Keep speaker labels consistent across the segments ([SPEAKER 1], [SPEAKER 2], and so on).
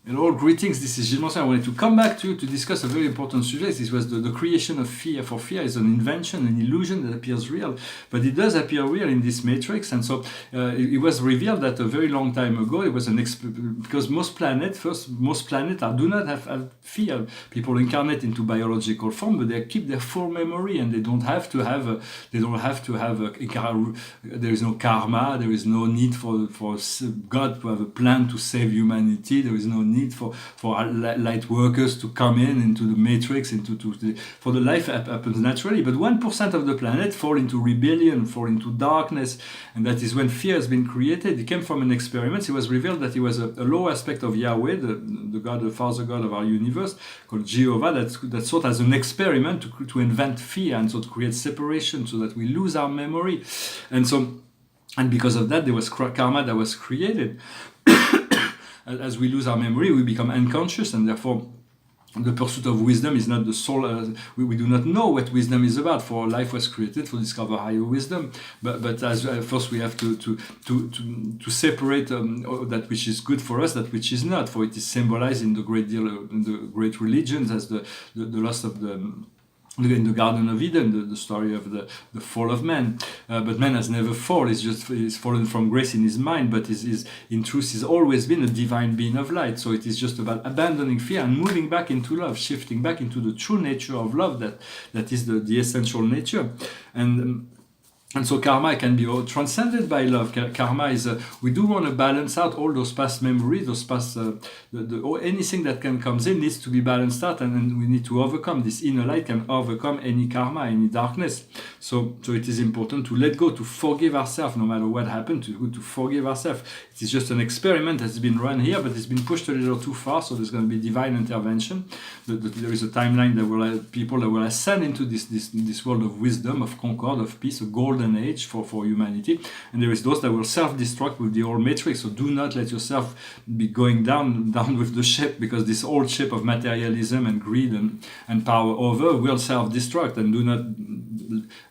[SPEAKER 1] Hello, greetings. This is Gilles Manson. I wanted to come back to you to discuss a very important subject. This was the creation of fear. For fear is an invention, an illusion that appears real, but it does appear real in this matrix. And so it was revealed that a very long time ago it was because most planets do not have fear. People incarnate into biological form, but they keep their full memory, and they don't have to have there is no karma. There is no need for God to have a plan to save humanity. There is no need for light workers to come into the matrix, for the life happens naturally. But 1% of the planet fall into rebellion, fall into darkness, and that is when fear has been created. It came from an experiment. It was revealed that it was a low aspect of Yahweh, the God, the Father God of our universe, called Jehovah, that thought as an experiment to invent fear, and so to create separation, so that we lose our memory, and because of that, there was karma that was created. As we lose our memory, we become unconscious, and therefore the pursuit of wisdom is not the soul. We do not know what wisdom is about. For life was created to discover higher wisdom. But as first we have to separate that which is good for us, that which is not. For it is symbolized in the great religions as the loss of in the Garden of Eden, the story of the fall of man. But man has never fallen. He's fallen from grace in his mind, but in truth he's always been a divine being of light. So it is just about abandoning fear and moving back into love, shifting back into the true nature of love that is the essential nature. And so karma can be transcended by love. Karma is, we do want to balance out all those past memories, those past, anything that can come in needs to be balanced out, and then we need to overcome. This inner light can overcome any karma, any darkness. So it is important to let go, to forgive ourselves, no matter what happened, to forgive ourselves. It is just an experiment that's been run here, but it's been pushed a little too far, so there's going to be divine intervention. There is a timeline that will people that will ascend into this world of wisdom, of concord, of peace, a golden age for humanity, and there is those that will self-destruct with the old matrix. So do not let yourself be going down with the ship, because this old ship of materialism and greed and power over will self-destruct. And do not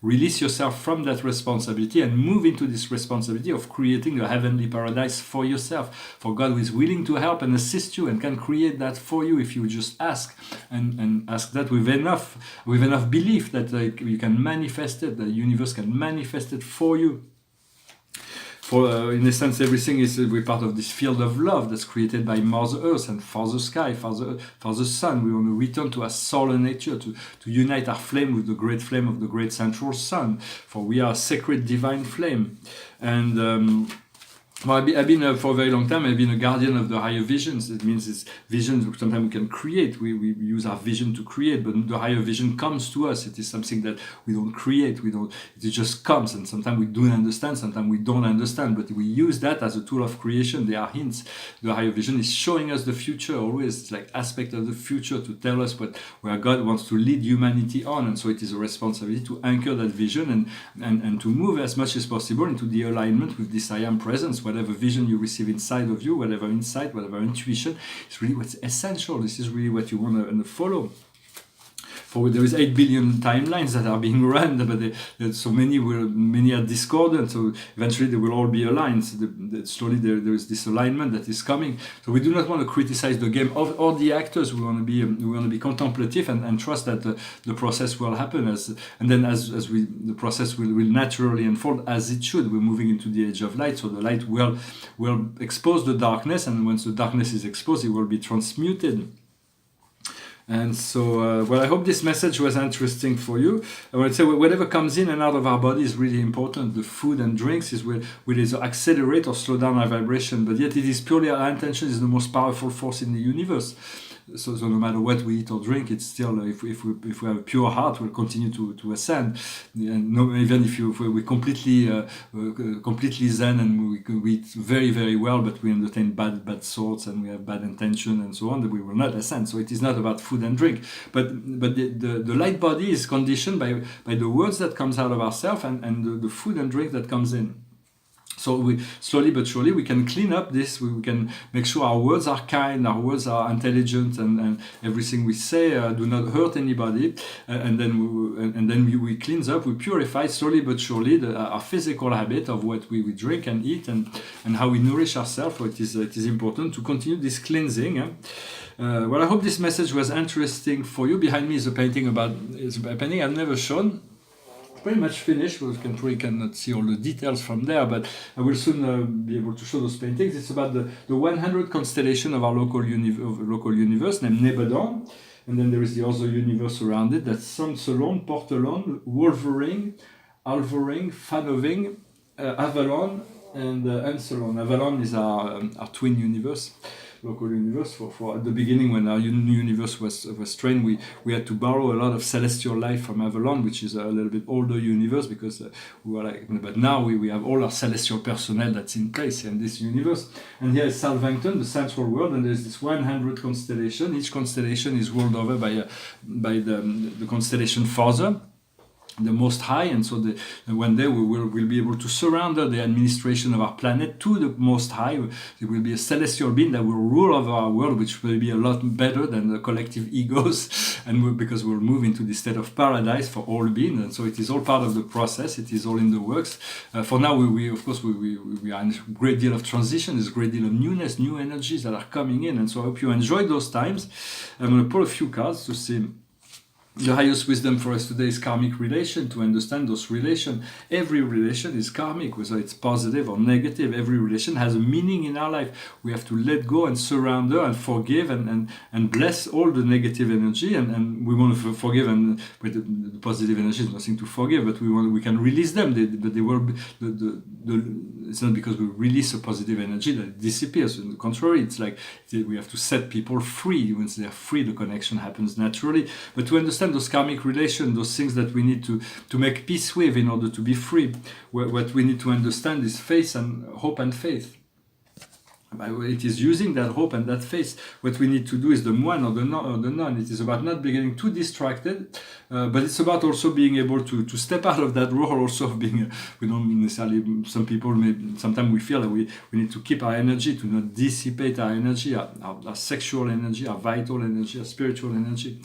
[SPEAKER 1] release yourself from that responsibility and move into this responsibility of creating a heavenly paradise for yourself. For God is willing to help and assist you and can create that for you if you just ask, and ask that with enough belief that you can manifest it, the universe can manifest it for you. For in a sense, everything is we're part of this field of love that's created by Mother Earth and Father Sky, Father Sun. We want to return to our solar nature, to unite our flame with the great flame of the great central sun. For we are a sacred divine flame. And well, I've been for a very long time, I've been a guardian of the higher visions. It means it's visions sometimes we can create. We use our vision to create, but the higher vision comes to us. It is something that we don't create. It just comes, and sometimes we do understand, sometimes we don't understand, but we use that as a tool of creation. They are hints. The higher vision is showing us the future always. It's like aspect of the future to tell us where God wants to lead humanity on. And so it is a responsibility to anchor that vision and to move as much as possible into the alignment with this I am presence. Whatever vision you receive inside of you, whatever insight, whatever intuition, it's really what's essential. This is really what you want to follow. For there is 8 billion timelines that are being run, but so many are discordant. So eventually they will all be aligned. So slowly there is this alignment that is coming. So we do not want to criticize the game or the actors. We want to be contemplative and trust that the process will happen the process will naturally unfold as it should. We're moving into the age of light, so the light will expose the darkness, and once the darkness is exposed, it will be transmuted. And so, I hope this message was interesting for you. I want to say whatever comes in and out of our body is really important. The food and drinks will either accelerate or slow down our vibration, but yet it is purely our intention is the most powerful force in the universe. So no matter what we eat or drink, it's still if we have a pure heart, we'll continue to ascend. And even if we're completely zen and we eat very, very well, but we entertain bad thoughts and we have bad intention and so on, that we will not ascend. So it is not about food and drink, but the light body is conditioned by the words that comes out of ourselves and the food and drink that comes in. So we slowly but surely we can clean up this. We can make sure our words are kind, our words are intelligent, and everything we say do not hurt anybody. And then we cleanse up, we purify slowly but surely our physical habit of what we drink and eat and how we nourish ourselves. So it is important to continue this cleansing. Well, I hope this message was interesting for you. Behind me is a painting I've never shown. Pretty much finished. We cannot see all the details from there, but I will soon be able to show those paintings. It's about the 100 constellation of our local universe named Nebadon, and then there is the other universe around it. That's Sansalon, Portelon, Wolverine, Alvaring, Fanoving, Avalon, and Ansalon. Avalon is our twin universe. Local universe. For at the beginning, when our universe was trained, we had to borrow a lot of celestial life from Avalon, which is a little bit older universe, because we were like. But now we have all our celestial personnel that's in place in this universe. And here is Salvington, the central world, and there's this 100 constellation. Each constellation is ruled over by the constellation Father, the Most High, and so one day we'll be able to surrender the administration of our planet to the Most High. There will be a celestial being that will rule over our world, which will be a lot better than the collective egos, and because we'll move into the state of paradise for all beings. And so it is all part of the process. It is all in the works. For now, we of course we are in a great deal of transition. There's a great deal of newness, new energies that are coming in, and so I hope you enjoyed those times. I'm going to pull a few cards to see. The highest wisdom for us today is karmic relation. To understand those relations, every relation is karmic, whether it's positive or negative. Every relation has a meaning in our life. We have to let go and surrender and forgive and bless all the negative energy, and we want to forgive, and with the positive energy is nothing to forgive, but we can release them. But they will be, it's not because we release a positive energy that it disappears. On the contrary, it's like we have to set people free. Once they are free, the connection happens naturally. But to understand those karmic relations, those things that we need to make peace with in order to be free, what we need to understand is faith and hope and faith. It is using that hope and that faith. What we need to do is the one or the none. It is about not getting too distracted, but it's about also being able to step out of that role, also of being, we don't necessarily, some people sometimes we feel that we need to keep our energy, to not dissipate our energy, our sexual energy, our vital energy, our spiritual energy,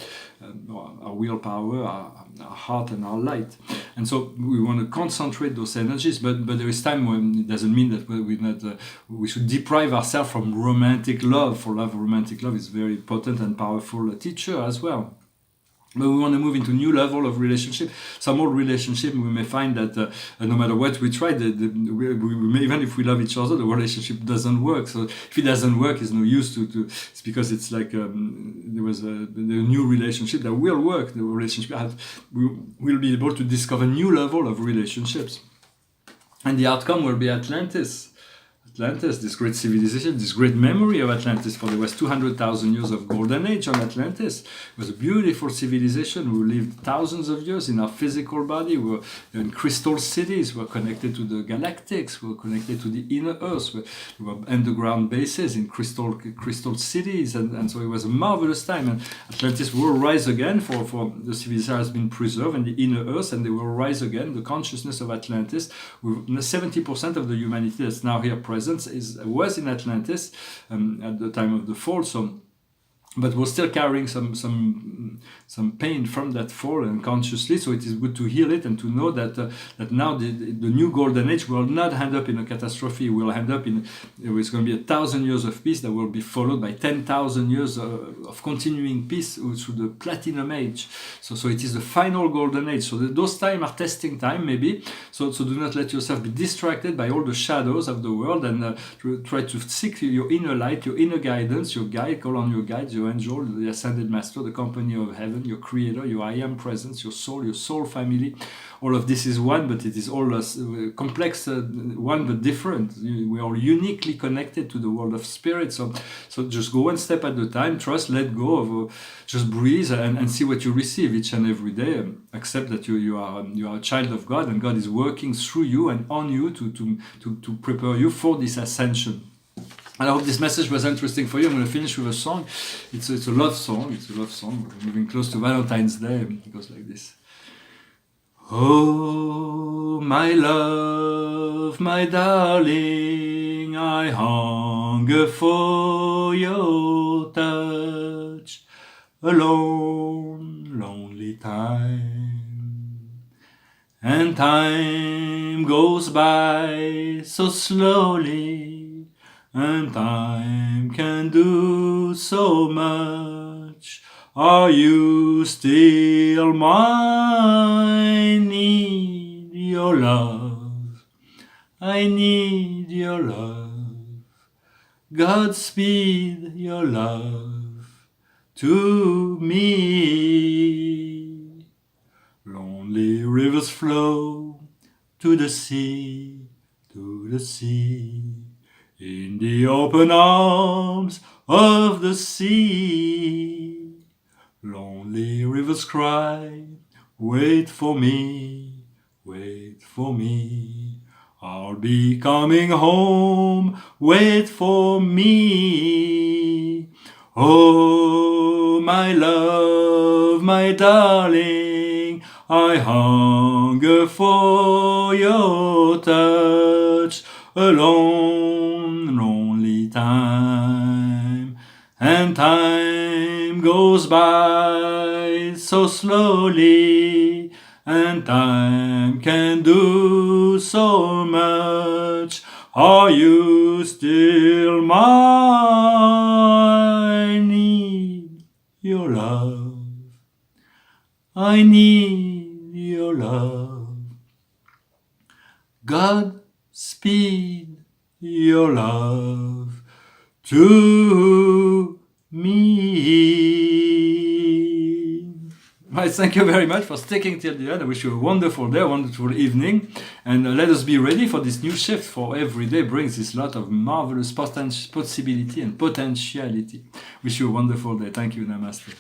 [SPEAKER 1] our willpower, our heart and our light. And so we want to concentrate those energies, but there is time when it doesn't mean that we should deprive ourselves from romantic love. For romantic love is very potent and powerful teacher as well. But we want to move into new level of relationship. Some old relationship, we may find that no matter what we try, even if we love each other, the relationship doesn't work. So if it doesn't work, it's no use to it's because it's like there was the new relationship that will work. The relationship we will be able to discover new level of relationships, and the outcome will be Atlantis, this great civilization, this great memory of Atlantis. For there was 200,000 years of golden age on Atlantis. It was a beautiful civilization. We lived thousands of years in our physical body. We were in crystal cities. We were connected to the galactics. We were connected to the inner earth. We were underground bases in crystal cities. And so it was a marvelous time. And Atlantis will rise again, for the civilization has been preserved in the inner earth, and they will rise again. The consciousness of Atlantis, with 70% of the humanity that's now here present, was in Atlantis at the time of the fall. So, but we're still carrying some pain from that fall unconsciously. So it is good to heal it and to know that now the new golden age will not end up in a catastrophe. We'll end up it's going to be 1,000 years of peace that will be followed by 10,000 years of continuing peace through the platinum age. So it is the final golden age. So those times are testing time, maybe. So do not let yourself be distracted by all the shadows of the world, and try to seek your inner light, your inner guidance, your guide. Call on your guides, your angel, the ascended master, the company of heaven, your creator, your I am presence, your soul family. All of this is one, but it is all complex, one but different. We are uniquely connected to the world of spirit. So just go one step at a time. Trust, let go of, just breathe and see what you receive each and every day. Accept that you are a child of God, and God is working through you and on you to prepare you for this ascension. And I hope this message was interesting for you. I'm going to finish with a song. It's a love song. We're moving close to Valentine's Day. It goes like this. Oh, my love, my darling, I hunger for your touch. A lone, lonely time, and time goes by so slowly, and time can do so much. Are you still mine? Need your love. I need your love. Godspeed your love to me. Lonely rivers flow to the sea, to the sea. In the open arms of the sea. Lonely rivers cry, wait for me, wait for me. I'll be coming home, wait for me. Oh, my love, my darling, I hunger for your touch. A lone, lonely time, and time goes by so slowly, and time can do so much. Are you still mine? Need your love. I need your love. God speed your love to me. Right, thank you very much for sticking till the end. I wish you a wonderful day, a wonderful evening, and let us be ready for this new shift. For every day brings this lot of marvelous possibility and potentiality. Wish you a wonderful day. Thank you. Namaste.